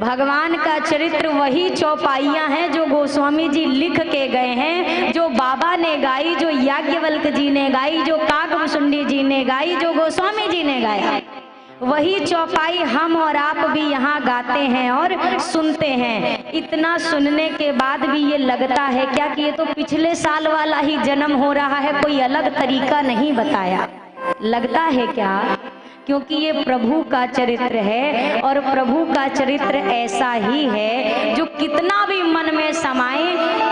भगवान का चरित्र वही चौपाइयां हैं जो गोस्वामी जी लिख के गए हैं, जो बाबा ने गाई, जो याज्ञवल्क जी ने गाई, जो काकभूषुंडी जी ने गाई, जो गोस्वामी जी ने गाया, वही चौपाई हम और आप भी यहाँ गाते हैं और सुनते हैं। इतना सुनने के बाद भी ये लगता है क्या कि ये तो पिछले साल वाला ही जन्म हो रहा है, कोई अलग तरीका नहीं बताया, लगता है क्या? क्योंकि ये प्रभु का चरित्र है और प्रभु का चरित्र ऐसा ही है जो कितना भी मन में समाए,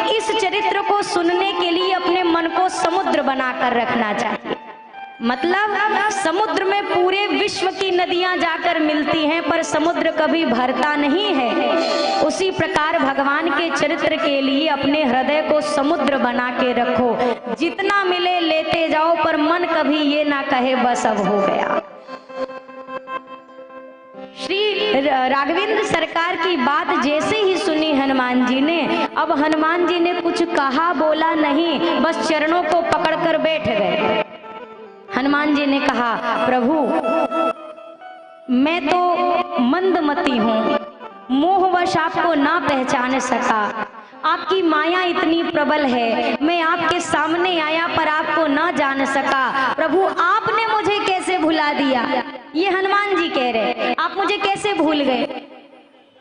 इस चरित्र को सुनने के लिए अपने मन को समुद्र बनाकर रखना चाहिए। मतलब समुद्र में पूरे विश्व की नदियां जाकर मिलती हैं पर समुद्र कभी भरता नहीं है। उसी प्रकार भगवान के चरित्र के लिए अपने हृदय को समुद्र बना के रखो, जितना मिले लेते जाओ, पर मन कभी ये ना कहे बस अब हो गया। श्री राघवेंद्र सरकार की बात जैसे ही सुनी हनुमान जी ने, अब हनुमान जी ने कुछ कहा बोला नहीं, बस चरणों को पकड़कर बैठ गए। हनुमान जी ने कहा, प्रभु मैं तो मंदमती हूँ, मोहवश आपको ना पहचान सका, आपकी माया इतनी प्रबल है, मैं आपके सामने आया पर आपको ना जान सका। प्रभु आपने मुझे कैसे भुला दिया? ये हनुमान जी कह रहे, आप मुझे कैसे भूल गए?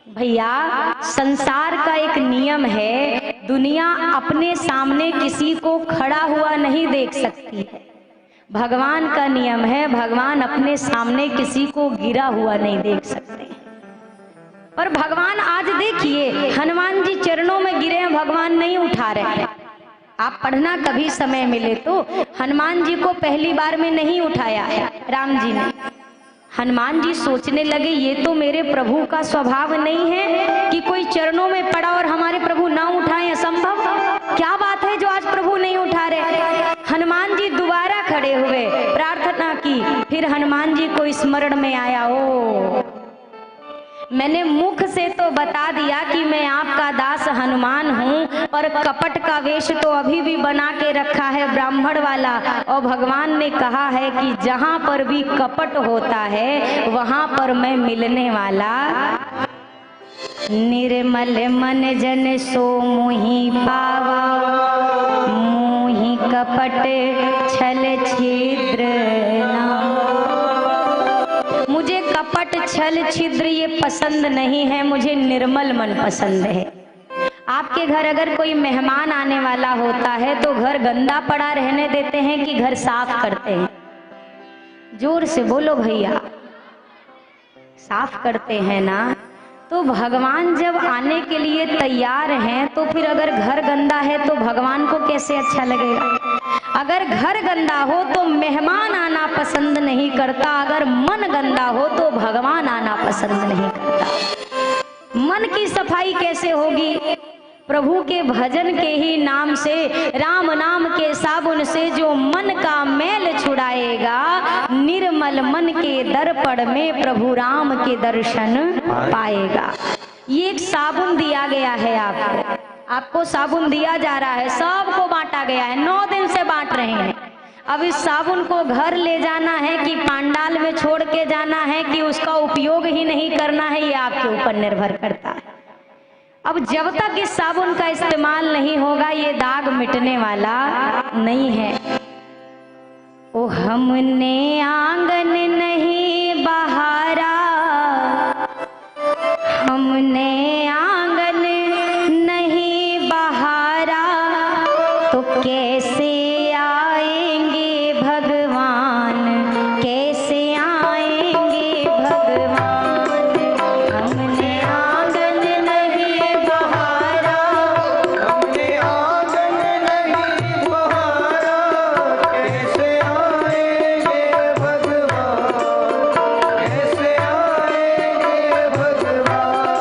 भैया संसार का एक नियम है, दुनिया अपने सामने किसी को खड़ा हुआ नहीं देख सकती है। भगवान का नियम है, भगवान अपने सामने किसी को गिरा हुआ नहीं देख सकते। पर भगवान आज देखिए हनुमान जी चरणों में गिरे हैं, भगवान नहीं उठा रहे हैं। आप पढ़ना कभी समय मिले तो, हनुमान जी को पहली बार में नहीं उठाया है राम जी ने। हनुमान जी सोचने लगे ये तो मेरे प्रभु का स्वभाव नहीं है कि कोई चरणों में पड़ा और हमारे प्रभु ना उठाएं, असंभव। क्या बात है जो आज प्रभु नहीं उठा रहे? हनुमान जी दोबारा खड़े हुए, प्रार्थना की, फिर हनुमान जी को स्मरण में आया, ओ मैंने मुख से तो बता दिया कि मैं आपका दास हनुमान हूँ, पर कपट का वेश तो अभी भी बना के रखा है ब्राह्मण वाला। और भगवान ने कहा है कि जहाँ पर भी कपट होता है वहाँ पर मैं मिलने वाला। निर्मल मन जन सो मोहि पावा, मोहि कपट छल छिद्र ना। मुझे कपट छल छिद्र ये पसंद नहीं है, मुझे निर्मल मन पसंद है। आपके घर अगर कोई मेहमान आने वाला होता है तो घर गंदा पड़ा रहने देते हैं कि घर साफ करते हैं? जोर से बोलो भैया, साफ करते हैं ना। तो भगवान जब आने के लिए तैयार हैं तो फिर अगर घर गंदा है तो भगवान को कैसे अच्छा लगेगा? अगर घर गंदा हो तो मेहमान आना पसंद नहीं करता, अगर मन गंदा हो तो भगवान आना पसंद नहीं करता। मन की सफाई कैसे होगी? प्रभु के भजन के ही नाम से, राम नाम के साबुन से जो मन का मैल छुड़ाएगा, निर्मल मन के दर्पण में प्रभु राम के दर्शन पाएगा। ये एक साबुन दिया गया है आपको, आपको साबुन दिया जा रहा है, सबको बांटा गया है, 9 दिन से बांट रहे हैं। अब इस साबुन को घर ले जाना है कि पांडाल में छोड़ के जाना है कि उसका उपयोग ही नहीं करना है, ये आपके ऊपर निर्भर करता है। अब जब तक इस साबुन का इस्तेमाल नहीं होगा ये दाग मिटने वाला नहीं है। ओ हमने आंगन नहीं बहारा, हमने आंगन नहीं बहारा, तो कैसे आएंगे भगवान, कैसे आएंगे भगवान। हमने आंगन नहीं बहारा, हमने आंगन नहीं बहारा, कैसे आएंगे भगवान, कैसे आएंगे भगवान।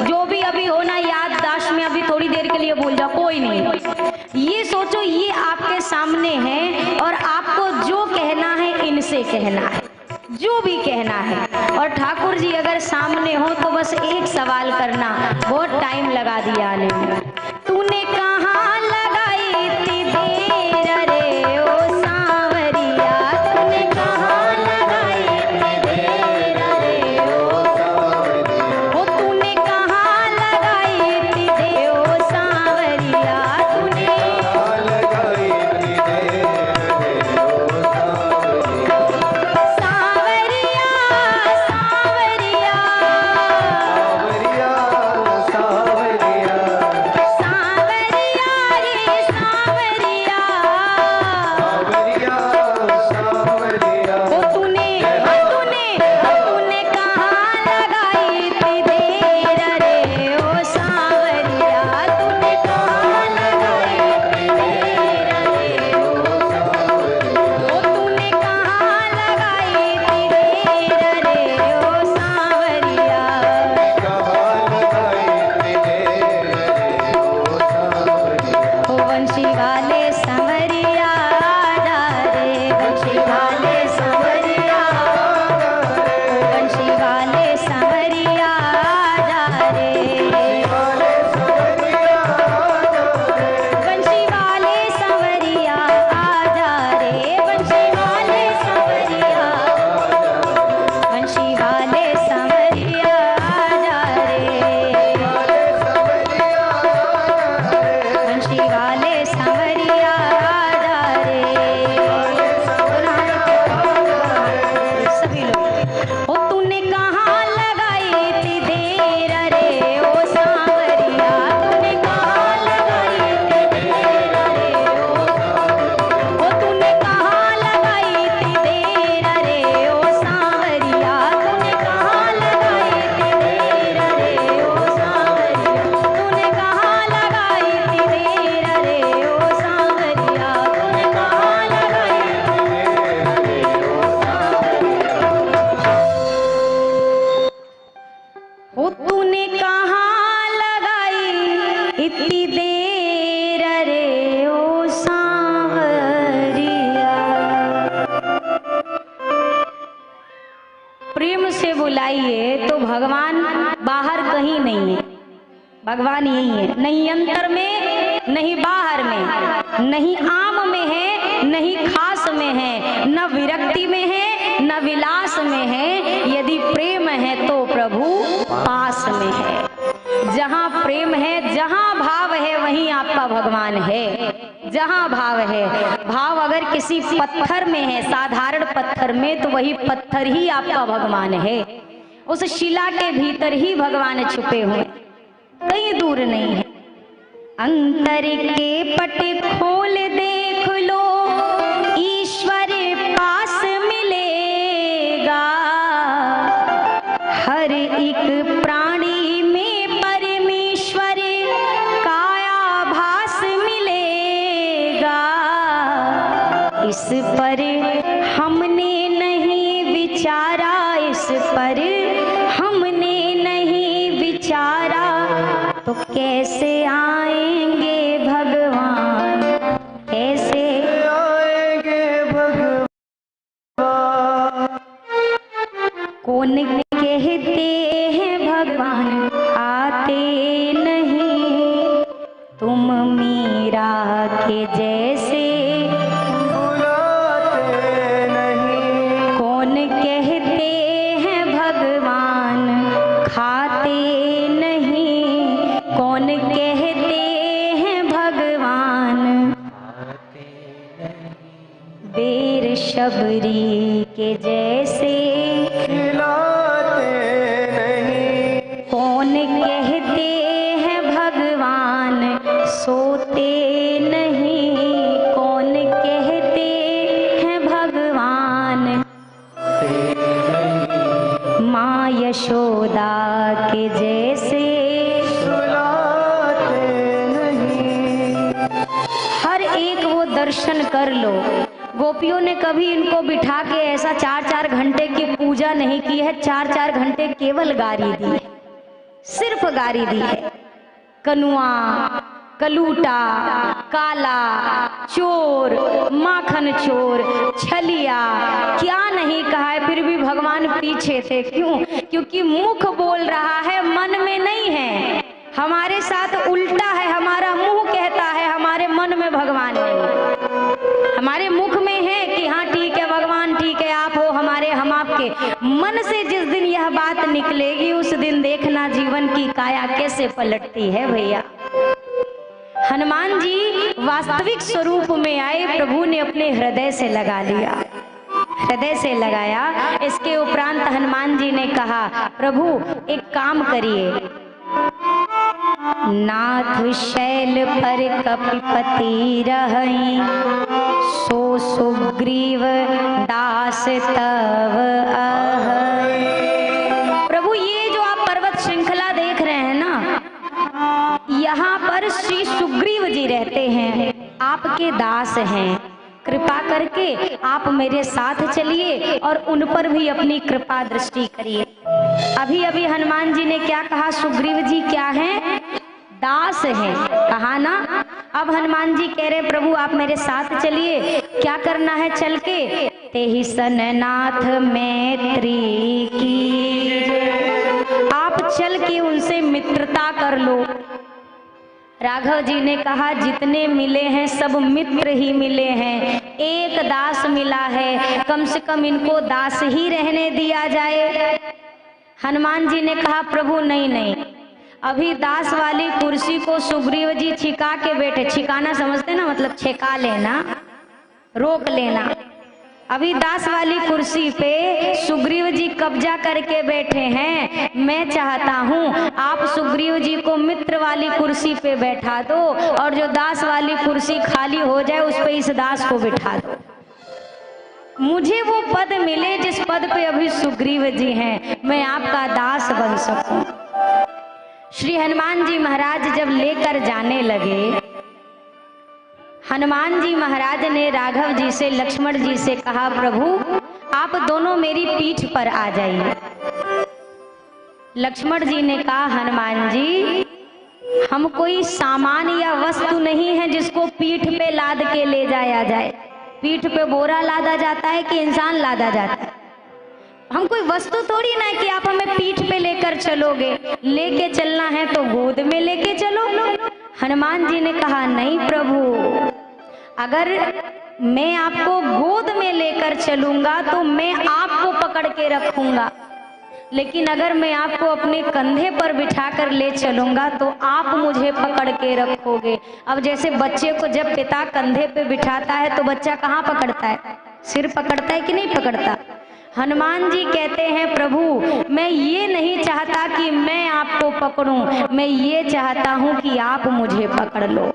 जो भी अभी हो ना याददाश्त में अभी थोड़ी देर के लिए भूल जाओ, कोई नहीं। ये सोचो ये आपके सामने है और आपको जो कहना है इनसे कहना है, जो भी कहना है। और ठाकुर जी अगर सामने हो तो बस एक सवाल करना, बहुत टाइम लगा दिया आने में। तूने कहाँ लगाई थी देर रे ओ सांवरिया, तूने कहाँ लगाई थी देर रे ओ सांवरिया, ओ तूने कहाँ लगाई थी देर ओ सांवरिया, तूने कहाँ लगाई थी देर रे ओ सांवरिया। बुलाइए तो भगवान बाहर कहीं नहीं है, भगवान यही है। नहीं अंतर में, नहीं बाहर में, नहीं आम में है, नहीं खास में है, न विरक्ति में है, न विलास में है। यदि प्रेम है तो प्रभु पास में है। जहाँ प्रेम है, जहाँ भाव है, वहीं आपका भगवान है। जहाँ भाव है, भाव अगर किसी पत्थर में है, साधारण पत्थर में, तो वही पत्थर ही आपका भगवान है। उस शिला के भीतर ही भगवान छुपे हुए, कहीं दूर नहीं है। अंतर के पट खोल देख लो, ईश्वर पास मिलेगा। हर एक प्राणी में परमेश्वर काया भास मिलेगा। इस पर हमने नहीं विचारा, इस पर हमने नहीं विचारा, तो कैसे आएंगे भगवान, कैसे आएंगे भगवान। कौन कहते हैं भगवान आते नहीं, तुम मीरा के जैसे बुलाते नहीं। कौन कहते हैं भगवान खाते नहीं, कौन कहते हैं भगवान बेर शबरी के जैसे खिलाते नहीं। कौन कहते हैं भगवान सोते नहीं, कौन कहते हैं भगवान माँ यशोदा के जैसे सुलाते नहीं। हर एक वो दर्शन कर लो। गोपियों ने कभी इनको बिठा के ऐसा 4-4 घंटे की पूजा नहीं की है, 4-4 घंटे केवल गारी दी है। सिर्फ गारी दी है। कनुआ, कलूटा, काला, चोर, माखन चोर, छलिया, क्या नहीं कहा है, फिर भी भगवान पीछे थे। क्यों? क्योंकि मुख बोल रहा है, मन में नहीं है। हमारे साथ उल्टा है, हमारा मुंह कहता है, हमारे मन में भगवान नहीं। हमारे मुख में है कि हाँ ठीक है भगवान, ठीक है आप हो हमारे, हम आपके। मन से जिस दिन यह बात निकलेगी उस दिन देखना जीवन की काया कैसे पलटती है भैया। हनुमान जी वास्तविक स्वरूप में आए, प्रभु ने अपने हृदय से लगा लिया, हृदय से लगाया। इसके उपरांत हनुमान जी ने कहा, प्रभु एक काम करिए, नाथ शैल पर कपिपति रहई, सो सुग्रीव दास तव अहै। प्रभु ये जो आप पर्वत श्रृंखला देख रहे हैं ना, यहाँ पर श्री सुग्रीव जी रहते हैं, आपके दास हैं। कृपा करके आप मेरे साथ चलिए और उन पर भी अपनी कृपा दृष्टि करिए। अभी अभी हनुमान जी ने क्या कहा, सुग्रीव जी क्या हैं? दास हैं, कहा ना। अब हनुमान जी कह रहे प्रभु आप मेरे साथ चलिए, क्या करना है चल के? तेहि सन नाथ मैत्री की, आप चल के उनसे मित्रता कर लो। राघव जी ने कहा जितने मिले हैं सब मित्र ही मिले हैं, एक दास मिला है, कम से कम इनको दास ही रहने दिया जाए। हनुमान जी ने कहा प्रभु नहीं नहीं, अभी दास वाली कुर्सी को सुग्रीव जी छिका के बैठे, छिकाना समझते ना, मतलब छेका लेना, रोक लेना। अभी दास वाली कुर्सी पे सुग्रीव जी कब्जा करके बैठे हैं। मैं चाहता हूँ आप सुग्रीव जी को मित्र वाली कुर्सी पे बैठा दो और जो दास वाली कुर्सी खाली हो जाए उस पे इस दास को बिठा दो। मुझे वो पद मिले जिस पद पे अभी सुग्रीव जी हैं, मैं आपका दास बन सकूं। श्री हनुमान जी महाराज जब लेकर जाने लगे, हनुमान जी महाराज ने राघव जी से, लक्ष्मण जी से कहा प्रभु आप दोनों मेरी पीठ पर आ जाइए। लक्ष्मण जी ने कहा हनुमान जी हम कोई सामान या वस्तु नहीं है जिसको पीठ पे लाद के ले जाया जाए। पीठ पे बोरा लादा जाता है कि इंसान लादा जाता है? हम कोई वस्तु थोड़ी ना कि आप हमें पीठ पे लेकर चलोगे, लेके चलना है तो गोद में लेके चलो। हनुमान जी ने कहा नहीं प्रभु, अगर मैं आपको गोद में लेकर चलूंगा तो मैं आपको पकड़ के रखूंगा, लेकिन अगर मैं आपको अपने कंधे पर बिठा कर ले चलूंगा तो आप मुझे पकड़ के रखोगे। अब जैसे बच्चे को जब पिता कंधे पे बिठाता है तो बच्चा कहाँ पकड़ता है? सिर पकड़ता है कि नहीं पकड़ता? हनुमान जी कहते हैं प्रभु मैं ये नहीं चाहता कि मैं आपको पकड़ूं, मैं ये चाहता हूं कि आप मुझे पकड़ लो।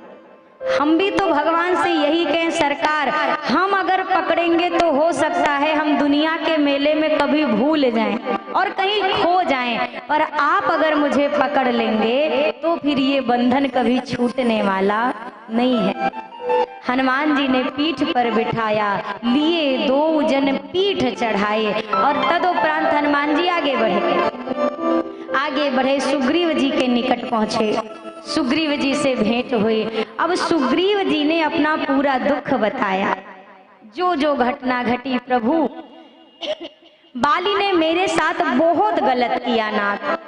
हम भी तो भगवान से यही कहें सरकार, हम अगर पकड़ेंगे तो हो सकता है हम दुनिया के मेले में कभी भूल जाएं और कहीं खो जाएं, पर आप अगर मुझे पकड़ लेंगे तो फिर ये बंधन कभी छूटने वाला नहीं है। हनुमान जी ने पीठ पर बिठाया, लिए दो जन पीठ चढ़ाए और तदुपरांत हनुमान जी आगे बढ़े सुग्रीव जी के निकट पहुंचे। सुग्रीव जी से भेंट हुई। अब सुग्रीव जी ने अपना पूरा दुख बताया, जो जो घटना घटी। प्रभु बाली ने मेरे साथ बहुत गलत किया नाथ,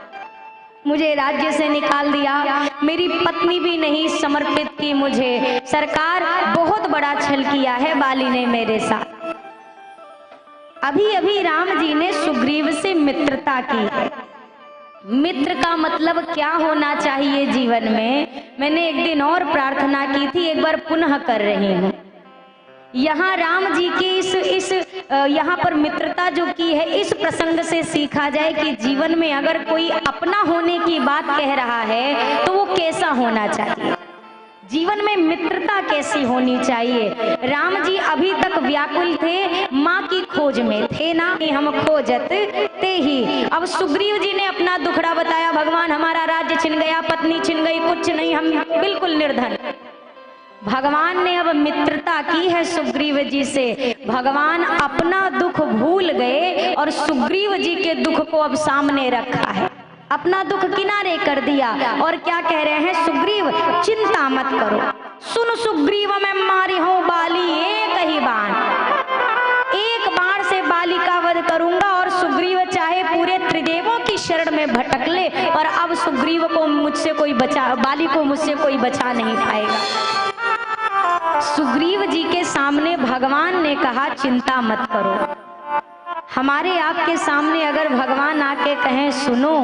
मुझे राज्य से निकाल दिया, मेरी पत्नी भी नहीं समर्पित की मुझे। सरकार बहुत बड़ा छल किया है बाली ने मेरे साथ। अभी अभी राम जी ने सुग्रीव से मित्रता की है। मित्र का मतलब क्या होना चाहिए जीवन में, मैंने एक दिन और प्रार्थना की थी, एक बार पुनः कर रही हूँ। यहाँ राम जी की यहाँ पर मित्रता जो की है, इस प्रसंग से सीखा जाए कि जीवन में अगर कोई अपना होने की बात कह रहा है तो वो कैसा होना चाहिए, जीवन में मित्रता कैसी होनी चाहिए। राम जी अभी तक व्याकुल थे, माँ की खोज में थे ना, हम खोजत ते ही। अब सुग्रीव जी ने अपना दुखड़ा बताया, भगवान हमारा राज्य छिन गया, पत्नी छिन गई, कुछ नहीं, हम बिल्कुल निर्धन। भगवान ने अब मित्रता की है सुग्रीव जी से। भगवान अपना दुख भूल गए और सुग्रीव जी के दुख को अब सामने रखा है। अपना दुख किनारे कर दिया और क्या कह रहे हैं सुग्रीव, चिंता मत करो, सुन सुग्रीव मैं मारी हूं बाली एक ही बाण, एक बाण से बाली का वध करूंगा और सुग्रीव चाहे पूरे त्रिदेवों की शरण में भटक ले और अब सुग्रीव को मुझसे कोई बचा, बाली को मुझसे कोई बचा नहीं पाएगा। सुग्रीव जी के सामने भगवान ने कहा चिंता मत करो। हमारे आपके सामने अगर भगवान आके कहें सुनो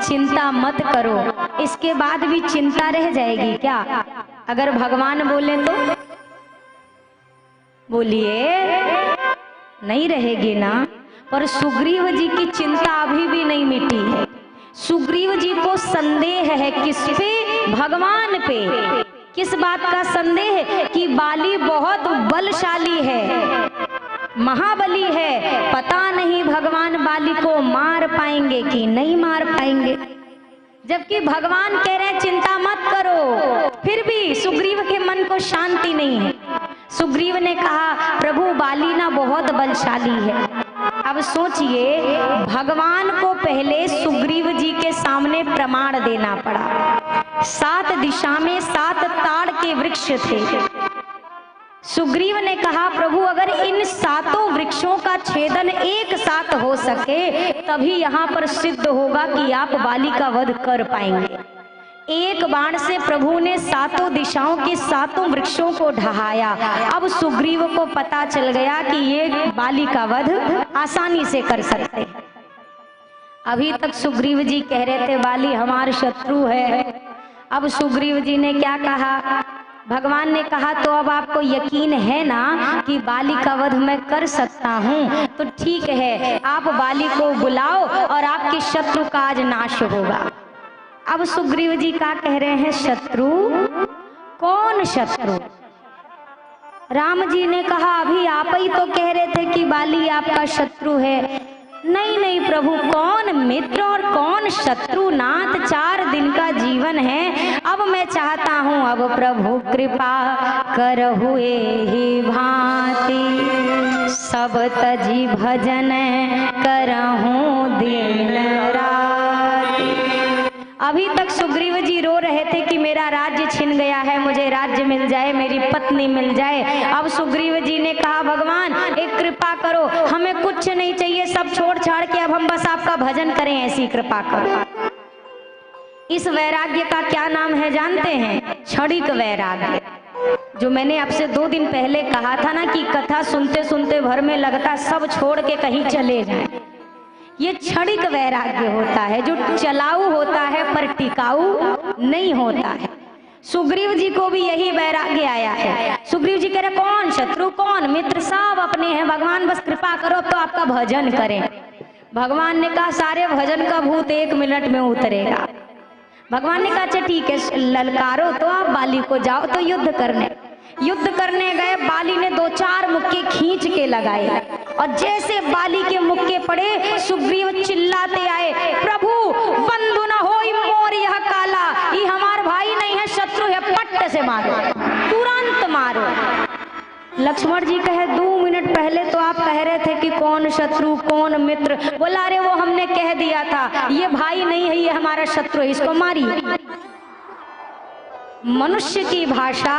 चिंता मत करो, इसके बाद भी चिंता रह जाएगी क्या? अगर भगवान बोले तो बोलिए नहीं रहेगी ना। पर सुग्रीव जी की चिंता अभी भी नहीं मिटी है। सुग्रीव जी को संदेह है किस पे? भगवान पे। किस बात का संदेह? कि बाली बहुत बलशाली है, महाबली है, पता नहीं भगवान बाली को मार पाएंगे कि नहीं मार पाएंगे। जबकि भगवान कह रहे हैं चिंता मत करो, फिर भी सुग्रीव के मन को शांति नहीं है। सुग्रीव ने कहा प्रभु बाली ना बहुत बलशाली है। अब सोचिए भगवान को पहले सुग्रीव जी के सामने प्रमाण देना पड़ा। 7 दिशा में 7 ताड़ के वृक्ष थे। सुग्रीव ने कहा प्रभु अगर इन 7 वृक्षों का छेदन एक साथ हो सके तभी यहाँ पर सिद्ध होगा कि आप बाली का वध कर पाएंगे। एक बाण से प्रभु ने 7 दिशाओं के 7 वृक्षों को ढहाया। अब सुग्रीव को पता चल गया कि ये बाली का वध आसानी से कर सकते हैं। अभी तक सुग्रीव जी कह रहे थे बाली हमारा शत्रु है। अब सुग्रीव जी ने क्या कहा? भगवान ने कहा तो अब आपको यकीन है ना कि बाली का वध मैं कर सकता हूँ? तो ठीक है, आप बाली को बुलाओ और आपके शत्रु का आज नाश होगा। अब सुग्रीव जी क्या कह रहे हैं? शत्रु? कौन शत्रु? राम जी ने कहा अभी आप ही तो कह रहे थे कि बाली आपका शत्रु है। नहीं नहीं प्रभु, कौन मित्र और कौन शत्रु नाथ, 4 दिन का जीवन है। अब मैं चाहता हूँ अब प्रभु कृपा करहु एहि भांति, सब तजी भजन करहु दिन राति। अभी तक सुग्रीव जी रो रहे थे कि मेरा राज्य छिन गया है, मुझे राज्य मिल जाए, मेरी पत्नी मिल जाए। अब सुग्रीव जी ने कहा भगवान एक कृपा करो, हमें कुछ नहीं चाहिए, सब छोड़ छाड़ के अब हम बस आपका भजन करें, ऐसी कृपा करो। इस वैराग्य का क्या नाम है जानते हैं? क्षणिक वैराग्य। जो मैंने आपसे 2 दिन पहले कहा था ना कि कथा सुनते सुनते भर में लगता सब छोड़ के कहीं चले जाएं। ये क्षणिक वैराग्य होता है जो चलाऊ होता है पर टिकाऊ नहीं होता है। सुग्रीव जी को भी यही वैराग्य आया है। सुग्रीव जी कह रहे कौन शत्रु कौन मित्र, सब अपने हैं, भगवान बस कृपा करो तो आपका भजन करें। भगवान ने कहा सारे भजन का भूत 1 मिनट में उतरेगा। भगवान ने कहा अच्छा ठीक है, ललकारो तो आप बाली को, जाओ तो युद्ध करने गए। बाली ने 2-4 मुक्के खींच के लगाए और जैसे बाली के मुक्के पड़े सुग्रीव चिल्लाते आए प्रभु बंधु न होई मोर यह काला, ये हमार भाई नहीं है, शत्रु है, पट्ट से मारो, तुरंत मारो। लक्ष्मण जी कहे 2 मिनट पहले तो आप कह रहे थे कि कौन शत्रु कौन मित्र। बोला अरे वो हमने कह दिया था, ये भाई नहीं है, ये हमारा शत्रु है, इसको मारिए। मनुष्य की भाषा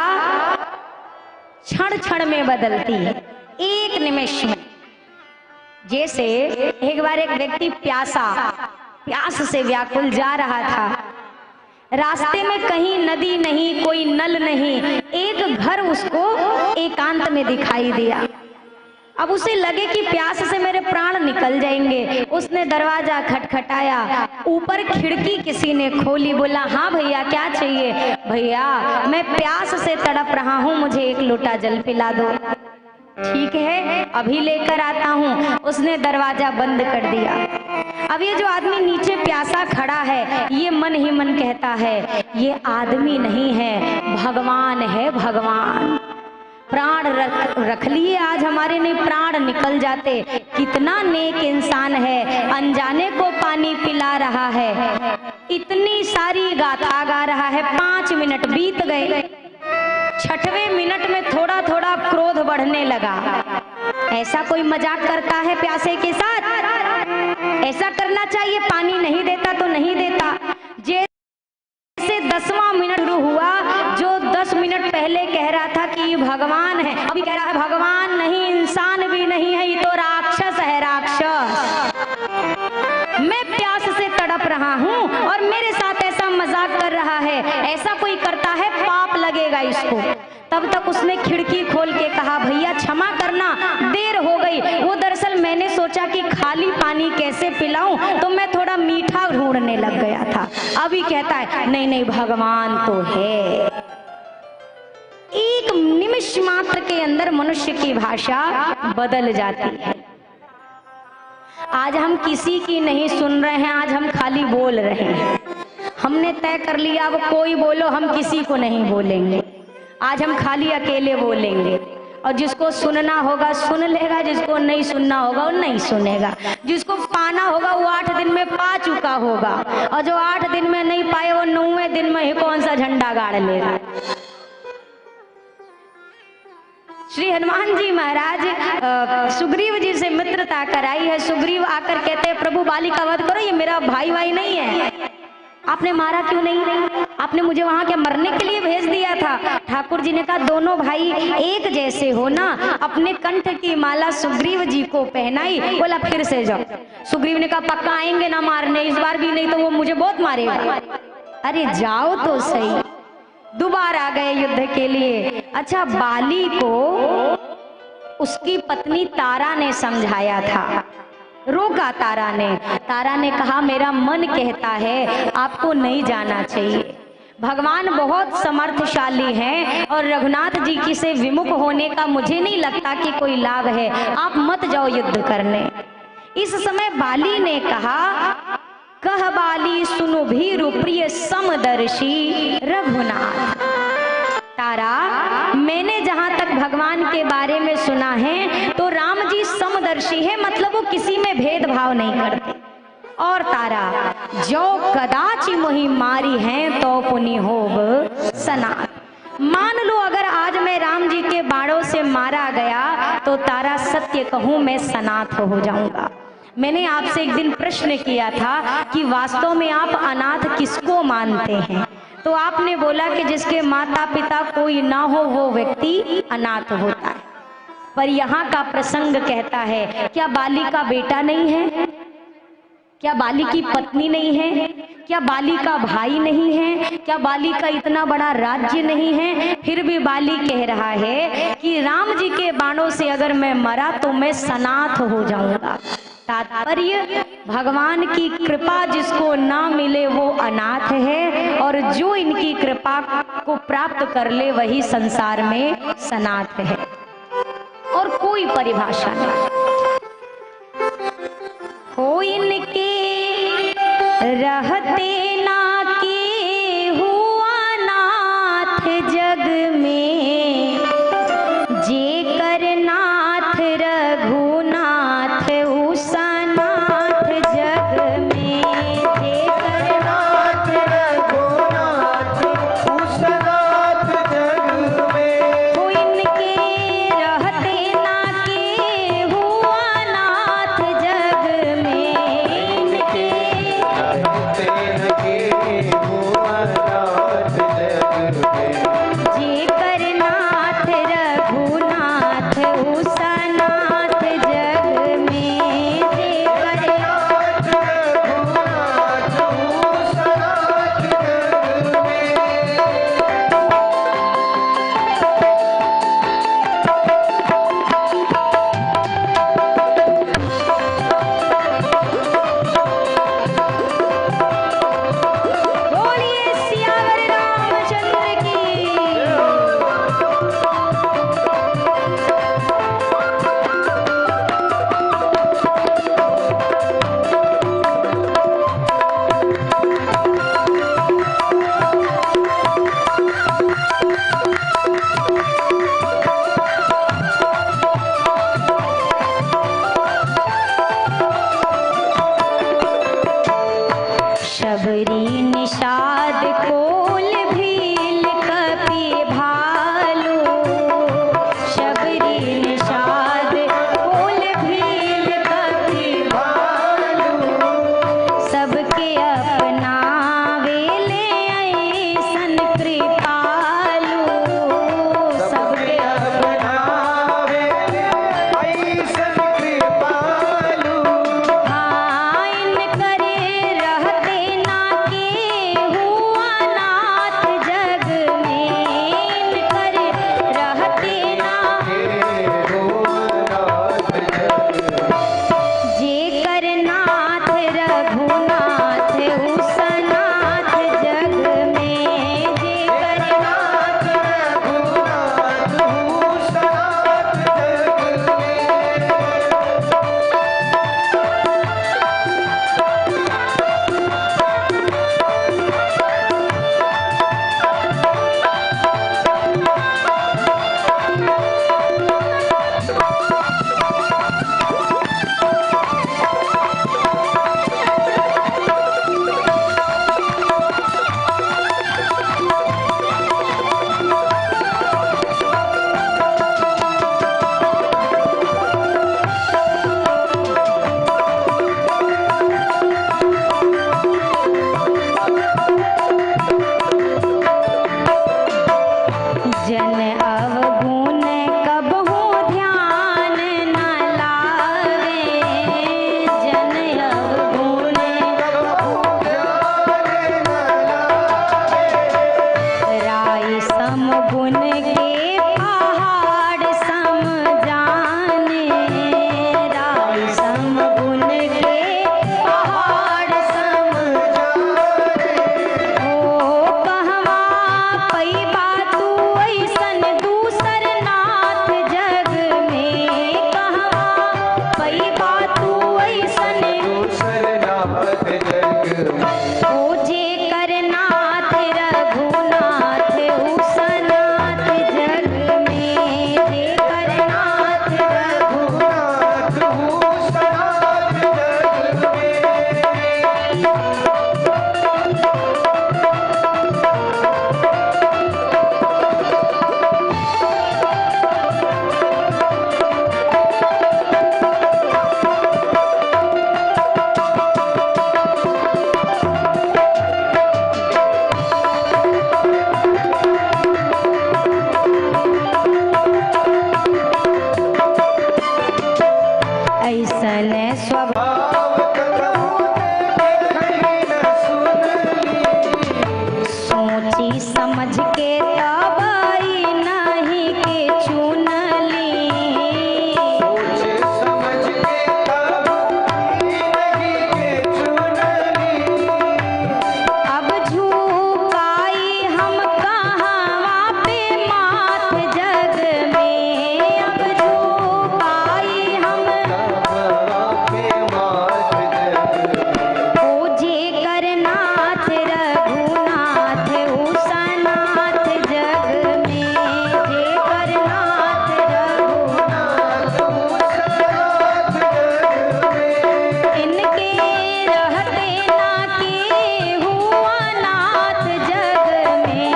क्षण क्षण में बदलती है, एक निमिष में। जैसे एक बार एक व्यक्ति प्यास से व्याकुल जा रहा था। रास्ते में कहीं नदी नहीं, कोई नल नहीं, एक घर उसको एकांत में दिखाई दिया। अब उसे लगे कि प्यास से मेरे प्राण निकल जाएंगे। उसने दरवाजा खटखटाया, ऊपर खिड़की किसी ने खोली। बोला हाँ भैया क्या चाहिए? भैया मैं प्यास से तड़प रहा हूँ, मुझे 1 लोटा जल पिला दो। ठीक है अभी लेकर आता हूँ। उसने दरवाजा बंद कर दिया। अब ये जो आदमी नीचे प्यासा खड़ा है ये मन ही मन कहता है ये आदमी नहीं है, भगवान है, भगवान। प्राण रख लिए, आज हमारे नहीं प्राण निकल जाते। कितना नेक इंसान है, अनजाने को पानी पिला रहा है, इतनी सारी गाथा गा रहा है। 5 मिनट बीत गए। 6वें मिनट में थोड़ा थोड़ा क्रोध बढ़ने लगा। ऐसा कोई मजाक करता है प्यासे के साथ? ऐसा करना चाहिए, पानी नहीं देता तो नहीं देता। जैसे 10वां मिनट शुरू हुआ, जो 10 मिनट पहले कह रहा था कि ये भगवान है, अभी कह रहा है भगवान नहीं, इंसान भी नहीं है, ये तो राक्षस है, राक्षस। मैं प्यास से तड़प रहा हूँ और मेरे साथ ऐसा मजाक कर रहा है, ऐसा कोई करता है पाप लगेगा इसको। तब तक उसने खिड़की खोल के कहा, भैया क्षमा करना, देर हो गई। वो दरअसल मैंने सोचा कि खाली पानी कैसे पिलाऊं, तो मैं थोड़ा मीठा ढूंढने लग गया था। अभी कहता है नहीं नहीं भगवान तो है। एक निमिष मात्र के अंदर मनुष्य की भाषा बदल जाती है। आज हम किसी की नहीं सुन रहे हैं, आज हम खाली बोल रहे हैं। हमने तय कर लिया अब कोई बोलो, हम किसी को नहीं बोलेंगे। आज हम खाली अकेले बोलेंगे और जिसको सुनना होगा सुन लेगा, जिसको नहीं सुनना होगा वो नहीं सुनेगा। जिसको पाना होगा वो 8 दिन में पा चुका होगा, और जो 8 दिन में नहीं पाए वो 9वें दिन में ही कौन सा झंडा गाड़ लेगा। श्री हनुमान जी महाराज सुग्रीव जी से मित्रता कराई है। सुग्रीव आकर कहते हैं प्रभु बाली का वध करो, ये मेरा भाई नहीं है, आपने मारा क्यों नहीं? आपने मुझे वहां क्या मरने के लिए भेज दिया था? ठाकुर जी ने कहा दोनों भाई एक जैसे हो ना। अपने कंठ की माला सुग्रीव जी को पहनाई, बोला फिर से जाओ। सुग्रीव ने कहा पक्का आएंगे ना मारने, इस बार भी नहीं तो वो मुझे बहुत मारेगा। अरे जाओ तो सही। दोबारा गए युद्ध के लिए। अच्छा, बाली को उसकी पत्नी तारा ने समझाया था, रोका तारा ने कहा मेरा मन कहता है आपको नहीं जाना चाहिए। भगवान बहुत समर्थशाली हैं और रघुनाथ जी की से विमुख होने का मुझे नहीं लगता कि कोई लाभ है, आप मत जाओ युद्ध करने। इस समय बाली ने कहा कह बाली सुनो भीरु प्रिय समदर्शी रघुनाथ। तारा, मैंने जहां तक भगवान के बारे में सुना है तो राम जी समदर्शी है, मतलब वो किसी में भेदभाव नहीं करते। और तारा, जो कदाचि मोहि मारी हैं तो पुनि होब सनात। मान लो अगर आज मैं राम जी के बाणों से मारा गया तो तारा सत्य कहूं मैं सनाथ हो जाऊंगा। मैंने आपसे एक दिन प्रश्न किया था कि वास्तव में आप अनाथ किसको मानते हैं, तो आपने बोला कि जिसके माता पिता कोई ना हो वो व्यक्ति अनाथ होता है। पर यहाँ का प्रसंग कहता है क्या बाली का बेटा नहीं है, क्या बाली की पत्नी नहीं है, क्या बाली का भाई नहीं है, क्या बाली का इतना बड़ा राज्य नहीं है? फिर भी बाली कह रहा है कि राम जी के बाणों से अगर मैं मरा तो मैं सनाथ हो जाऊंगा। तात्पर्य, भगवान की कृपा जिसको ना मिले वो अनाथ है, और जो इनकी कृपा को प्राप्त कर ले वही संसार में सनाथ है, और कोई परिभाषा नहीं। हो इनके रहते ना के हुआ नाथ जग में, जे कर नाथ रघुनाथ उसा नाथ जग में, जे कर नाथ रघुनाथ उसा नाथ जग में। हो इनके रहते ना के हुआ नाथ जग में, इनके रहते न के ऐसन स्वभाव सोची समझ के तब नहीं के चुनली अब झुकाई हम कहाँ पे माथ जग में अब झुकाई हम पूजे करनाथ रघुनाथ उसनाथ जग में जे करनाथ रघुनाथ इनके रहते ना के हुआ नाथ जग में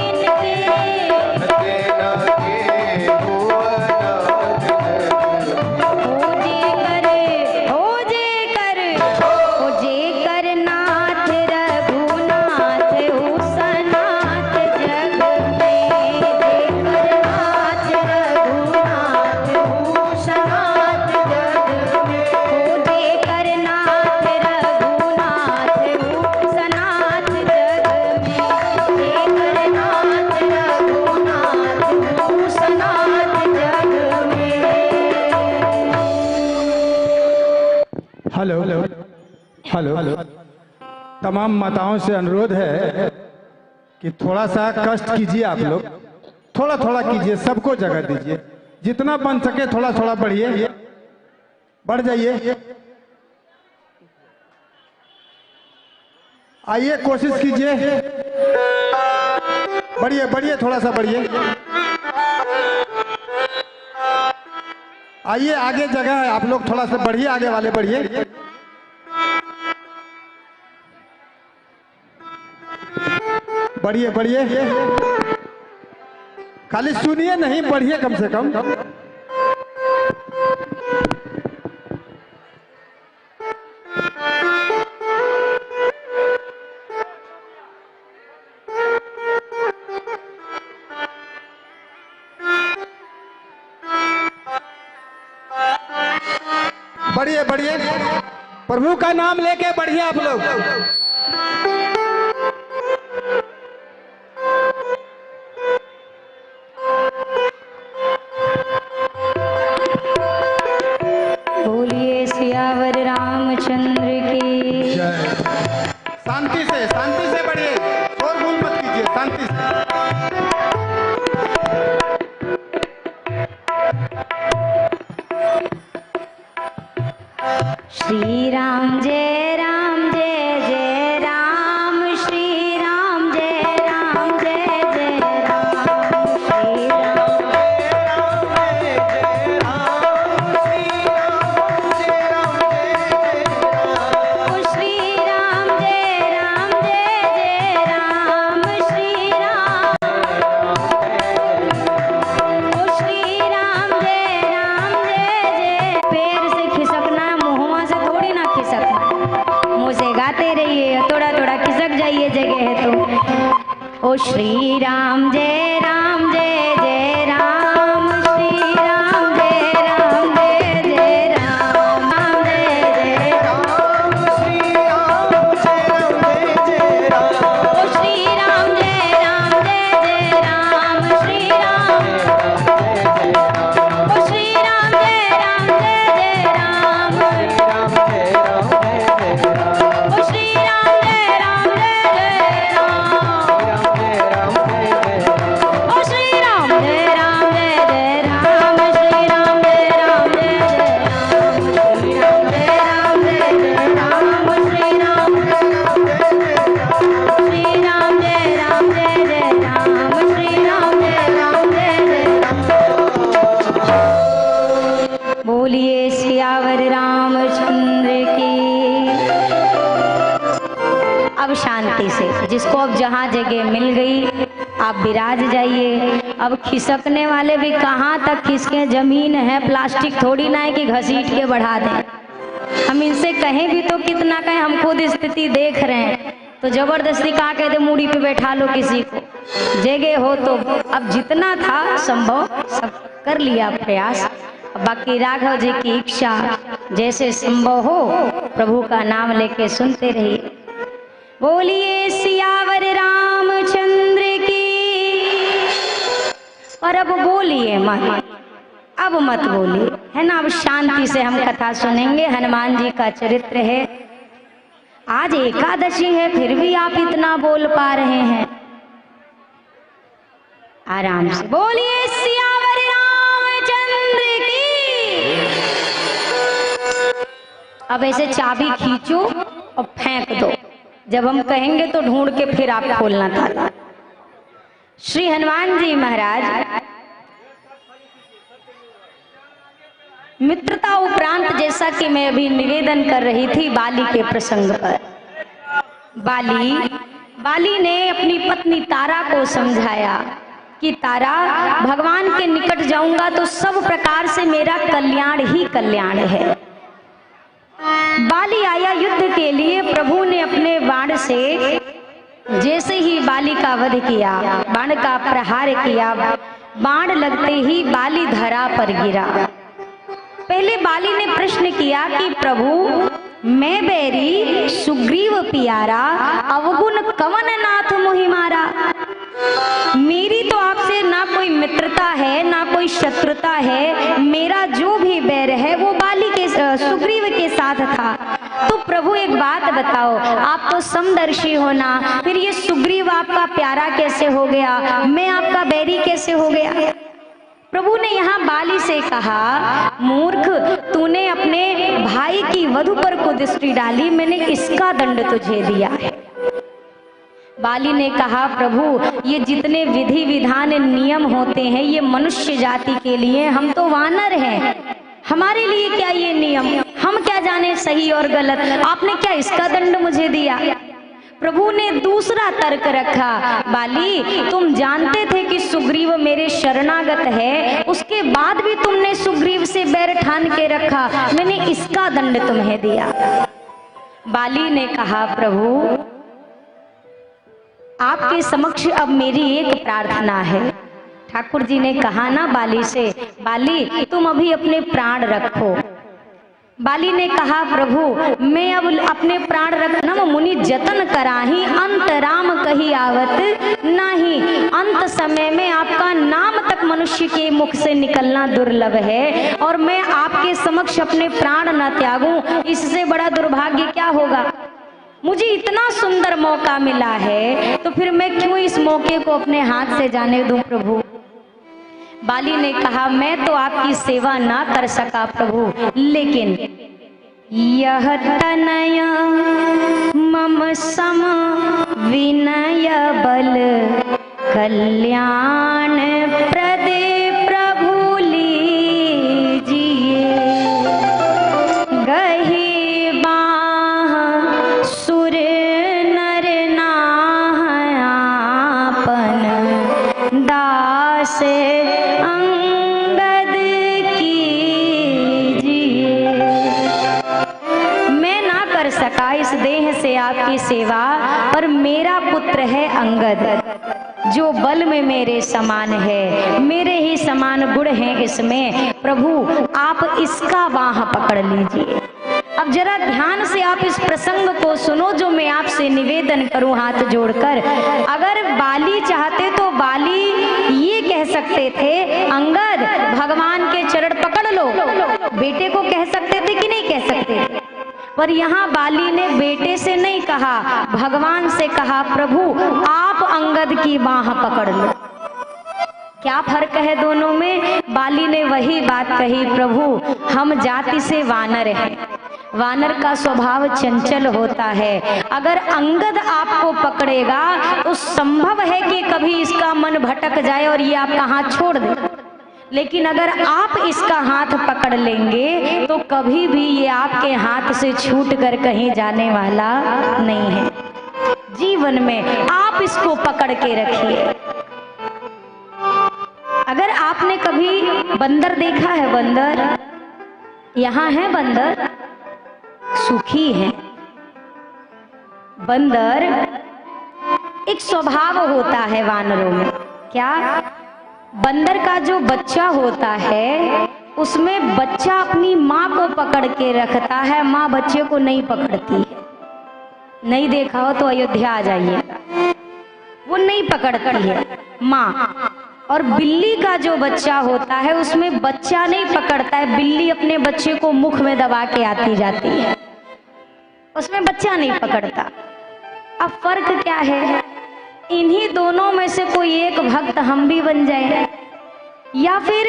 इनके पूजे कर नाथ रघुनाथ उसनाथ जग में जे करनाथ रघुनाथ उसनाथ जग में पूजे कर नाथ रघुनाथ उसनाथ जग में जे करनाथ रघुनाथ उसनाथ जग में। हेलो हेलो तमाम माताओं से अनुरोध है कि थोड़ा सा कष्ट कीजिए, आप लोग थोड़ा थोड़ा कीजिए, सबको जगह दीजिए, जितना बन सके थोड़ा थोड़ा बढ़िए, बढ़ जाइए, आइए कोशिश कीजिए, बढ़िए बढ़िए, थोड़ा सा बढ़िए, आइए आगे जगह है, आप लोग थोड़ा सा बढ़िए, आगे वाले बढ़िए, बढ़िए बढ़िए, खाली सुनिए नहीं, बढ़िए कम से कम। बढ़िए बढ़िए, प्रभु का नाम लेके बढ़िए आप लोग। बोलिए सियावर रामचंद्र की जय। शांति से बढ़िए, शोरगुल मत कीजिए, शांति से। श्री राम जय राम जय जय राम श्री राम जय राम जय जय राम श्री राम ओ श्री राम जय राम जय जय राम श्री राम ओ श्री राम जय जय पैर से खिसकना है, मुँह से थोड़ी ना खिसकना, मुँह से गाते रहिए, थोड़ा थोड़ा खिसक जाइए जगह है तो। ओ श्री राम जय राम जय जय राम श्री राम जय राम जय जय राम राम जय जय राम श्री राम जय राम ओ श्री राम जय राम जय जय राम श्री राम ओ श्री राम जय राम जय जय राम ओ श्री राम जय राम जय जय राम ओ श्री राम जय राम जय जय राम श्री राम जय राम जय जय राम श्री राम जय राम जय जय राम श्री राम श्री राम जय राम जय जय राम श्री राम जय राम जय जय राम। बोलिए सियावर रामचंद्र की। अब शांति से, जिसको अब जहाँ जगह मिल गई आप विराज जाइए। अब खिसकने वाले भी कहाँ तक खिसके, जमीन है, प्लास्टिक थोड़ी ना है कि घसीट के बढ़ा दें। हम इनसे कहें भी तो कितना कहें, हम खुद स्थिति देख रहे हैं, तो जबरदस्ती कहाँ कहते मूड़ी पे बैठा लो किसी को, जगह हो तो। अब जितना था संभव सब कर लिया प्रयास। बाकी राघव जी की इच्छा जैसे संभव हो प्रभु का नाम लेके सुनते रहिए। बोलिए सियावर रामचंद्र की। और अब बोलिए मत, अब मत बोलिए, है ना। अब शांति से हम कथा सुनेंगे। हनुमान जी का चरित्र है। आज एकादशी है फिर भी आप इतना बोल पा रहे हैं। आराम से बोलिए सियावर रामचंद्र की। अब ऐसे चाबी खींचो और फेंक दो। जब हम कहेंगे तो ढूंढ के फिर आप खोलना था। श्री हनुमान जी महाराज मित्रता उपरांत, जैसा कि मैं अभी निवेदन कर रही थी बाली के प्रसंग पर, बाली ने अपनी पत्नी तारा को समझाया कि तारा, भगवान के निकट जाऊंगा तो सब प्रकार से मेरा कल्याण ही कल्याण है। बाली आया युद्ध के लिए। प्रभु ने अपने बाण से जैसे ही बाली का वध किया, बाण का प्रहार किया, बाण लगते ही बाली धरा पर गिरा। पहले बाली ने प्रश्न किया कि प्रभु, मैं बैरी सुग्रीव पियारा, अवगुण कवन नाथ मोहि मारा। मेरी तो आपसे ना कोई मित्रता है ना कोई शत्रुता है। मेरा जो भी बैर है वो बाली के सुग्रीव के साथ था। तो प्रभु एक बात बताओ, आप तो समदर्शी हो ना, फिर ये सुग्रीव आपका प्यारा कैसे हो गया, मैं आपका बैरी कैसे हो गया। प्रभु ने यहाँ बाली से कहा, मूर्ख, तूने अपने भाई की वधु पर को दृष्टि डाली, मैंने इसका दंड तुझे दिया है। बाली ने कहा, प्रभु, ये जितने विधि विधान नियम होते हैं ये मनुष्य जाति के लिए, हम तो वानर हैं, हमारे लिए क्या ये नियम, हम क्या जाने सही और गलत, आपने क्या इसका दंड मुझे दिया। प्रभु ने दूसरा तर्क रखा, बाली, तुम जानते थे कि सुग्रीव मेरे शरणागत है, उसके बाद भी तुमने सुग्रीव से बैर ठान के रखा, मैंने इसका दंड तुम्हें दिया। बाली ने कहा, प्रभु, आपके समक्ष अब मेरी एक प्रार्थना है। ठाकुर जी ने कहा ना बाली से, बाली तुम अभी अपने प्राण रखो। बाली ने कहा, प्रभु, मैं अब अपने प्राण रखना मुनि जतन कराही, अंत राम कही आवत नाही। अंत समय में आपका नाम तक मनुष्य के मुख से निकलना दुर्लभ है और मैं आपके समक्ष अपने प्राण न त्यागूं, इससे बड़ा दुर्भाग्य क्या होगा। मुझे इतना सुंदर मौका मिला है तो फिर मैं क्यों इस मौके को अपने हाथ से जाने दूं प्रभु। बाली ने कहा, मैं तो आपकी सेवा ना कर सका प्रभु, लेकिन यह तनय मम सम विनय बल कल्याण प्रद प्रभु लीजिए। गही बाह सुर नर नाहयापन दास सका इस देह से आपकी सेवा, पर मेरा पुत्र है अंगद जो बल में मेरे समान है, मेरे ही समान गुण हैं इसमें। प्रभु आप इसका बाह पकड़ लीजिए। अब जरा ध्यान से आप इस प्रसंग को सुनो जो मैं आपसे निवेदन करूं हाथ जोड़कर। अगर बाली चाहते तो बाली ये कह सकते थे, अंगद भगवान के चरण पकड़ लो, बेटे को कह सकते थे कि नहीं कह सकते थे। पर यहाँ बाली ने बेटे से नहीं कहा, भगवान से कहा, प्रभु आप अंगद की बाह पकड़ लो। क्या फर्क है दोनों में। बाली ने वही बात कही, प्रभु हम जाति से वानर हैं, वानर का स्वभाव चंचल होता है, अगर अंगद आपको पकड़ेगा तो संभव है कि कभी इसका मन भटक जाए और ये आपका हाथ छोड़ दे, लेकिन अगर आप इसका हाथ पकड़ लेंगे तो कभी भी ये आपके हाथ से छूट कर कहीं जाने वाला नहीं है। जीवन में आप इसको पकड़ के रखिए। अगर आपने कभी बंदर देखा है, बंदर यहाँ है, बंदर सुखी है। बंदर एक स्वभाव होता है वानरों में, क्या बंदर का जो बच्चा होता है उसमें बच्चा अपनी माँ को पकड़ के रखता है, माँ बच्चे को नहीं पकड़ती है। नहीं देखा हो तो अयोध्या आ जाइए, वो नहीं पकड़ती है माँ। और बिल्ली का जो बच्चा होता है उसमें बच्चा नहीं पकड़ता है, बिल्ली अपने बच्चे को मुख में दबा के आती जाती है, उसमें बच्चा नहीं पकड़ता। अब फर्क क्या है? इन्हीं दोनों में से कोई एक भक्त हम भी बन जाए, या फिर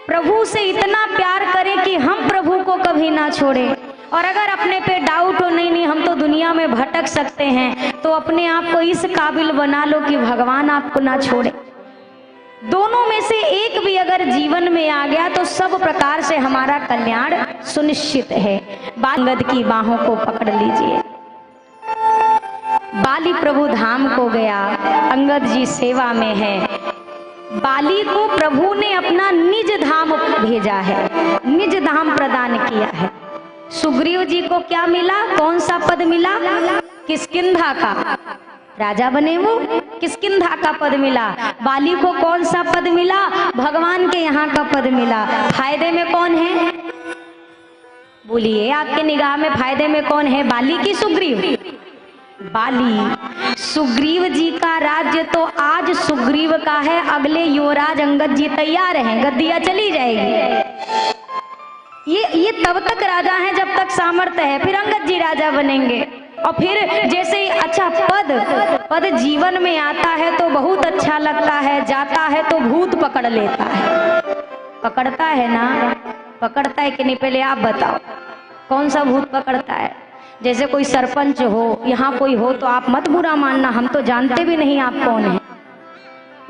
प्रभु से इतना प्यार करें कि हम प्रभु को कभी ना छोड़े। और अगर अपने पे डाउट हो, नहीं हम तो दुनिया में भटक सकते हैं, तो अपने आप को इस काबिल बना लो कि भगवान आपको ना छोड़े। दोनों में से एक भी अगर जीवन में आ गया तो सब प्रकार से हमारा कल्याण सुनिश्चित है। अंगद की बाहों को पकड़ लीजिए। बाली प्रभु धाम को गया, अंगद जी सेवा में है। बाली को प्रभु ने अपना निज धाम भेजा है, निज धाम प्रदान किया है। सुग्रीव जी को क्या मिला? कौन सा पद मिला? किष्किंधा का राजा बने, वो किष्किंधा का पद मिला। बाली को कौन सा पद मिला? भगवान के यहाँ का पद मिला। फायदे में कौन है? बोलिए, आपके निगाह में फायदे में कौन है, बाली की सुग्रीव? बाली। सुग्रीव जी का राज्य तो आज सुग्रीव का है, अगले युवराज अंगद जी तैयार हैं, गद्दियां चली जाएगी। ये तब तक राजा हैं जब तक सामर्थ्य है, फिर अंगद जी राजा बनेंगे। और फिर जैसे ही अच्छा पद जीवन में आता है तो बहुत अच्छा लगता है, जाता है तो भूत पकड़ लेता है। पकड़ता है ना? पकड़ता है कि नहीं? पहले आप बताओ, कौन सा भूत पकड़ता है? जैसे कोई सरपंच हो, यहाँ कोई हो तो आप मत बुरा मानना, हम तो जानते भी नहीं आप कौन है।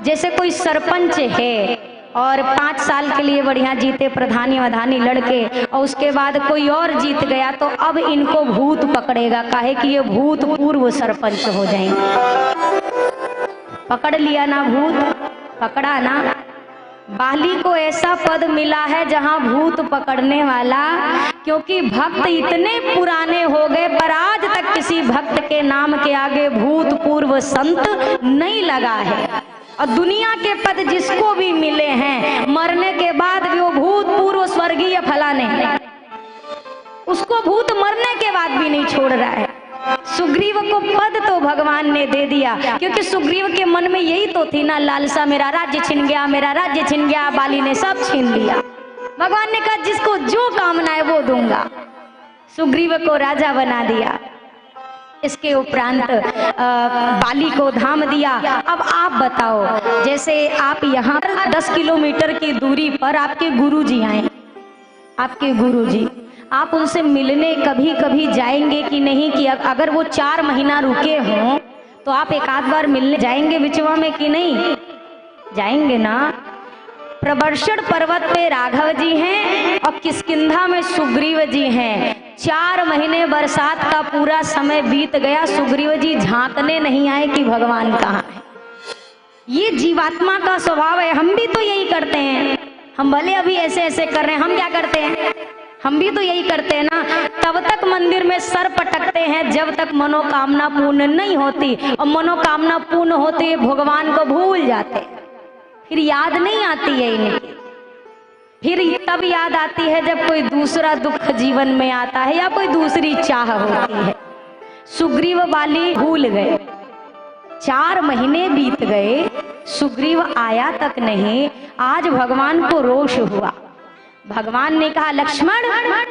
जैसे कोई सरपंच है और 5 साल के लिए बढ़िया जीते, प्रधानी वधानी लड़के, और उसके बाद कोई और जीत गया, तो अब इनको भूत पकड़ेगा, काहे कि ये भूतपूर्व सरपंच हो जाएंगे। पकड़ लिया ना भूत, पकड़ा ना। बाली को ऐसा पद मिला है जहां भूत पकड़ने वाला, क्योंकि भक्त इतने पुराने हो गए पर आज तक किसी भक्त के नाम के आगे भूतपूर्व संत नहीं लगा है। और दुनिया के पद जिसको भी मिले हैं, मरने के बाद भी वो भूतपूर्व स्वर्गीय फलाने, उसको भूत मरने के बाद भी नहीं छोड़ रहा है। सुग्रीव को पद तो भगवान ने दे दिया, क्योंकि सुग्रीव के मन में यही तो थी ना लालसा, मेरा राज्य छिन गया, मेरा राज्य छिन गया। बाली ने सब छीन लिया। भगवान ने कहा जिसको जो कामना है वो दूंगा। सुग्रीव को राजा बना दिया। इसके उपरांत बाली को धाम दिया। अब आप बताओ, जैसे आप यहाँ 10 किलोमीटर की दूरी पर आपके गुरुजी आए, आपके गुरुजी, आप उनसे मिलने कभी कभी जाएंगे कि नहीं? कि अगर वो 4 महीना रुके हों तो आप एक आध बार मिलने जाएंगे बिचवा में कि नहीं? जाएंगे ना। प्रवर्षण पर्वत पे राघव जी हैं और किष्किंधा में सुग्रीव जी हैं। 4 महीने बरसात का पूरा समय बीत गया, सुग्रीव जी झांकने नहीं आए कि भगवान कहाँ है। ये जीवात्मा का स्वभाव है। हम भी तो यही करते हैं। हम भले अभी ऐसे ऐसे कर रहे हैं, हम क्या करते हैं? हम भी तो यही करते हैं ना। तब तक मंदिर में सर पटकते हैं जब तक मनोकामना पूर्ण नहीं होती, और मनोकामना पूर्ण होती है भगवान को भूल जाते, फिर याद नहीं आती है इन्हें। फिर तब याद आती है जब कोई दूसरा दुख जीवन में आता है या कोई दूसरी चाह होती है। सुग्रीव बाली भूल गए। 4 महीने बीत गए, सुग्रीव आया तक नहीं। आज भगवान को रोष हुआ। भगवान ने कहा लक्ष्मण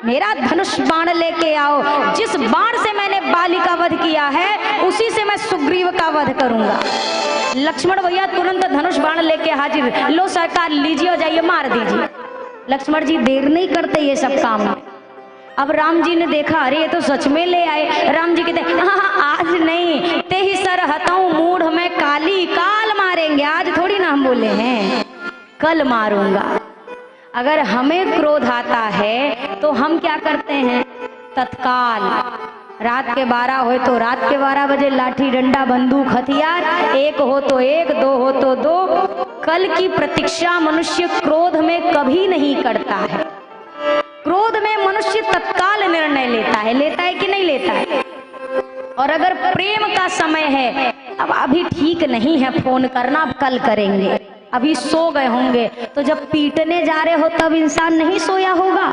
मेरा धनुष बाण लेके आओ, जिस बाण से मैंने बाली का वध किया है उसी से मैं सुग्रीव का वध करूंगा। लक्ष्मण भैया तुरंत धनुष बाण लेके हाजिर। लो सरकार लीजिए और जाइए मार दीजिए। लक्ष्मण जी देर नहीं करते ये सब काम में। अब राम जी ने देखा, अरे ये तो सच में ले आए। राम जी कहते हाँ आज नहीं, ते ही सर हताऊं मूढ़ में काली, काल मारेंगे। आज थोड़ी ना हम बोले हैं, कल मारूंगा। अगर हमें क्रोध आता है तो हम क्या करते हैं? तत्काल रात के 12 हो तो रात के 12 बजे लाठी डंडा बंदूक हथियार, 1 हो तो 1, 2 हो तो 2। कल की प्रतीक्षा मनुष्य क्रोध में कभी नहीं करता है। क्रोध में मनुष्य तत्काल निर्णय लेता है कि नहीं लेता है? और अगर प्रेम का समय है, अब अभी ठीक नहीं है फोन करना, अब कल करेंगे, अभी सो गए होंगे। तो जब पीटने जा रहे हो तब इंसान नहीं सोया होगा।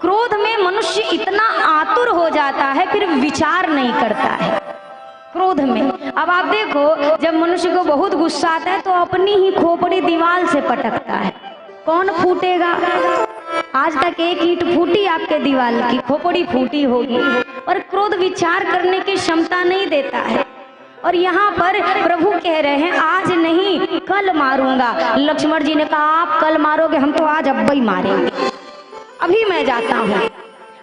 क्रोध में मनुष्य इतना आतुर हो जाता है, फिर विचार नहीं करता है क्रोध में। अब आप देखो, जब मनुष्य को बहुत गुस्सा आता है तो अपनी ही खोपड़ी दीवार से पटकता है। कौन फूटेगा? आज तक एक ईंट फूटी आपके दीवार की? खोपड़ी फूटी होगी। और क्रोध विचार करने की क्षमता नहीं देता है। और यहाँ पर प्रभु कह रहे हैं आज नहीं कल मारूंगा। लक्ष्मण जी ने कहा आप कल मारोगे, हम तो आज अब्बई मारेंगे, अभी मैं जाता हूँ।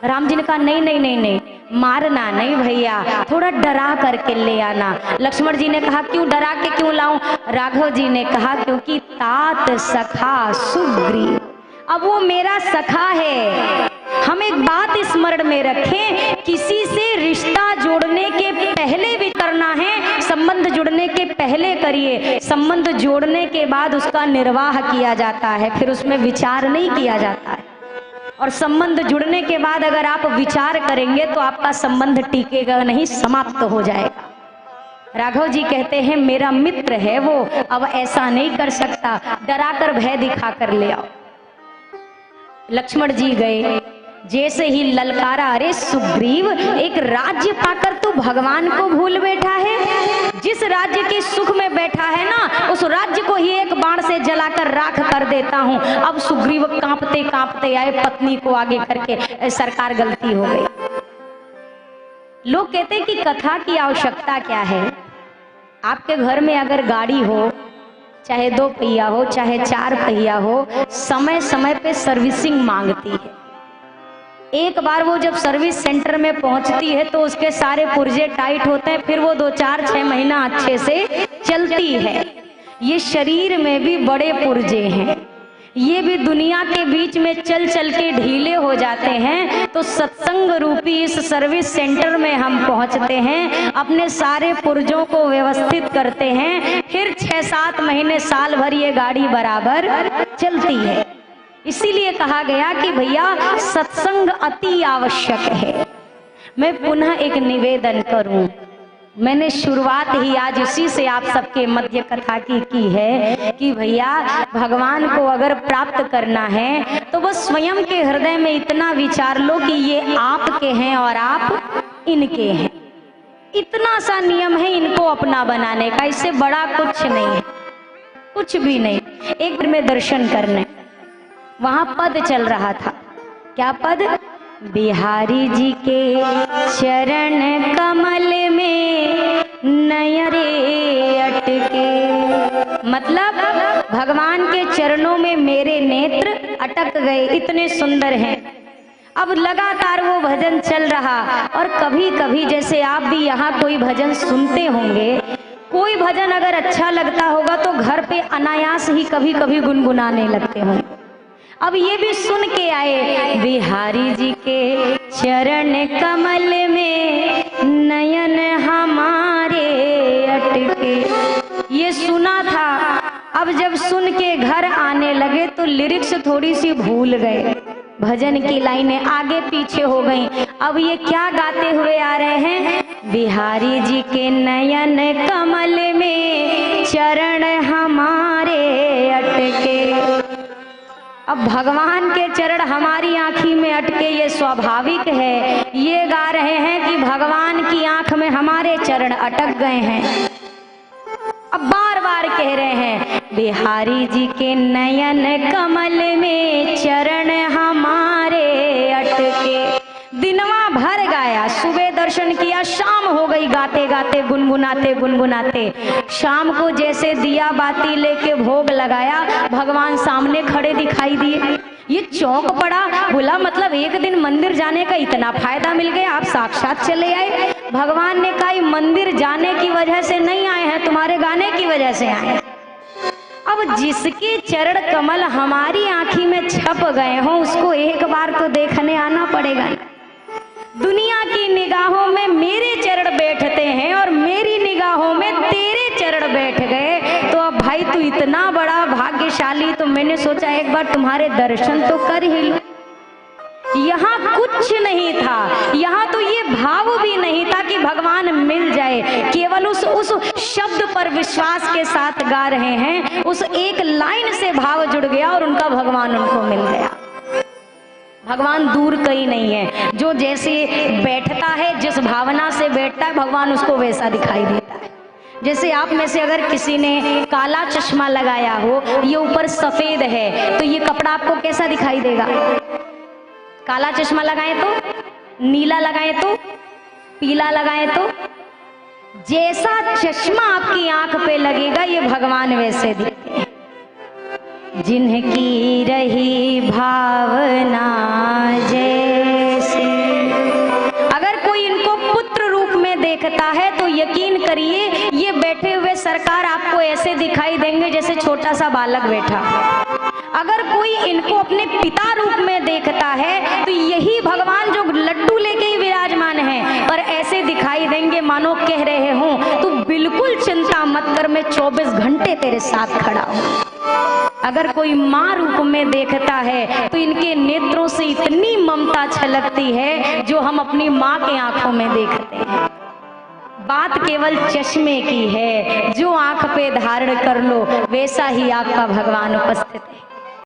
राम जी ने कहा नहीं नहीं नहीं नहीं, मारना नहीं भैया, थोड़ा डरा करके ले आना। लक्ष्मण जी ने कहा क्यों डरा के क्यों लाऊं? राघव जी ने कहा क्योंकि तात सखा सुग्रीव, अब वो मेरा सखा है। हम एक बात स्मरण में रखें, किसी से रिश्ता जोड़ने के पहले भी करना है, संबंध जुड़ने के पहले करिए, संबंध जोड़ने के बाद उसका निर्वाह किया जाता है, फिर उसमें विचार नहीं किया जाता है। और संबंध जुड़ने के बाद अगर आप विचार करेंगे तो आपका संबंध टिकेगा नहीं, समाप्त हो जाएगा। राघव जी कहते हैं मेरा मित्र है वो, अब ऐसा नहीं कर सकता, डरा कर भय दिखा कर ले आओ। लक्ष्मण जी गए, जैसे ही ललकारा, अरे सुग्रीव एक राज्य पाकर तू भगवान को भूल बैठा है। जिस राज्य के सुख में बैठा है ना, उस राज्य को ही एक बाण से जलाकर राख कर देता हूँ। अब सुग्रीव कांपते कांपते आए, पत्नी को आगे करके, सरकार गलती हो गई। लोग कहते हैं कि कथा की आवश्यकता क्या है। आपके घर में अगर गाड़ी हो, चाहे 2 पहिया हो चाहे 4 पहिया हो, समय समय पे सर्विसिंग मांगती है। एक बार वो जब सर्विस सेंटर में पहुंचती है तो उसके सारे पुर्जे टाइट होते हैं, फिर वो 2, 4, 6 महीना अच्छे से चलती है। ये शरीर में भी बड़े पुर्जे हैं, ये भी दुनिया के बीच में चल चल के ढीले हो जाते हैं। तो सत्संग रूपी इस सर्विस सेंटर में हम पहुंचते हैं, अपने सारे पुर्जों को व्यवस्थित करते हैं, फिर 6-7 महीने साल भर ये गाड़ी बराबर चलती है। इसीलिए कहा गया कि भैया सत्संग अति आवश्यक है। मैं पुनः एक निवेदन करूं, मैंने शुरुआत ही आज उसी से आप सबके मध्य कथा की है कि भैया भगवान को अगर प्राप्त करना है तो बस स्वयं के हृदय में इतना विचार लो कि ये आपके हैं और आप इनके हैं। इतना सा नियम है इनको अपना बनाने का, इससे बड़ा कुछ नहीं है, कुछ भी नहीं। एक बार में दर्शन करने वहां पद चल रहा था। क्या पद? बिहारी जी के चरण कमल में नयरे अटके, मतलब भगवान के चरणों में मेरे नेत्र अटक गए, इतने सुंदर हैं। अब लगातार वो भजन चल रहा। और कभी कभी जैसे आप भी यहाँ कोई भजन सुनते होंगे, कोई भजन अगर अच्छा लगता होगा तो घर पे अनायास ही कभी कभी गुनगुनाने लगते होंगे। अब ये भी सुन के आए, बिहारी जी के चरण कमल में नयन हमारे अटके, ये सुना था। अब जब सुन के घर आने लगे तो लिरिक्स थोड़ी सी भूल गए, भजन की लाइनें आगे पीछे हो गईं। अब ये क्या गाते हुए आ रहे हैं? बिहारी जी के नयन कमल में चरण हमारे अटके। अब भगवान के चरण हमारी आंखी में अटके, ये स्वाभाविक है। ये गा रहे हैं कि भगवान की आंख में हमारे चरण अटक गए हैं। अब बार बार कह रहे हैं, बिहारी जी के नयन कमल में चरण हमारे अटके। दिनवा भर गाया, सुबह दर्शन किया, शाम हो गई गाते गाते गुनगुनाते गुनगुनाते। शाम को जैसे दिया बाती लेके भोग लगाया, भगवान सामने खड़े दिखाई दिए। ये चौंक पड़ा, बोला मतलब एक दिन मंदिर जाने का इतना फायदा मिल गया, आप साक्षात चले आए। भगवान ने कहा मंदिर जाने की वजह से नहीं आए हैं, तुम्हारे गाने की वजह से आए। अब जिसके चरण कमल हमारी आंखी में छप गए हों, उसको एक बार तो देखने आना पड़ेगा। दुनिया की निगाहों में मेरे चरण बैठते हैं और मेरी निगाहों में तेरे चरण बैठ गए, तो अब भाई तू इतना बड़ा भाग्यशाली, तो मैंने सोचा एक बार तुम्हारे दर्शन तो कर ही लो। यहाँ कुछ नहीं था, यहाँ तो ये भाव भी नहीं था कि भगवान मिल जाए। केवल उस शब्द पर विश्वास के साथ गा रहे हैं, उस एक लाइन से भाव जुड़ गया और उनका भगवान उनको मिल गया। भगवान दूर कहीं नहीं है, जो जैसे बैठता है, जिस भावना से बैठता है, भगवान उसको वैसा दिखाई देता है। जैसे आप में से अगर किसी ने काला चश्मा लगाया हो, ये ऊपर सफेद है, तो ये कपड़ा आपको कैसा दिखाई देगा? काला चश्मा लगाए तो, नीला लगाए तो, पीला लगाए तो, जैसा चश्मा आपकी आंख पे लगेगा ये भगवान वैसे दिखते हैं। जिनकी रही भावना जैसी, अगर कोई इनको पुत्र रूप में देखता है तो यकीन करिए ये बैठे हुए सरकार आपको ऐसे दिखाई देंगे जैसे छोटा सा बालक बैठा। अगर कोई इनको अपने पिता रूप में देखता है तो यही भगवान जो लड्डू लेके ही विराजमान है, पर ऐसे दिखाई देंगे मानो कह रहे हो तू बिल्कुल चिंता मत कर, मैं 24 घंटे तेरे साथ खड़ा हूं। अगर कोई माँ रूप में देखता है तो इनके नेत्रों से इतनी ममता छलकती है जो हम अपनी माँ के आंखों में देखते हैं। बात केवल चश्मे की है, जो आंख पे धारण कर लो वैसा ही आपका भगवान उपस्थित है।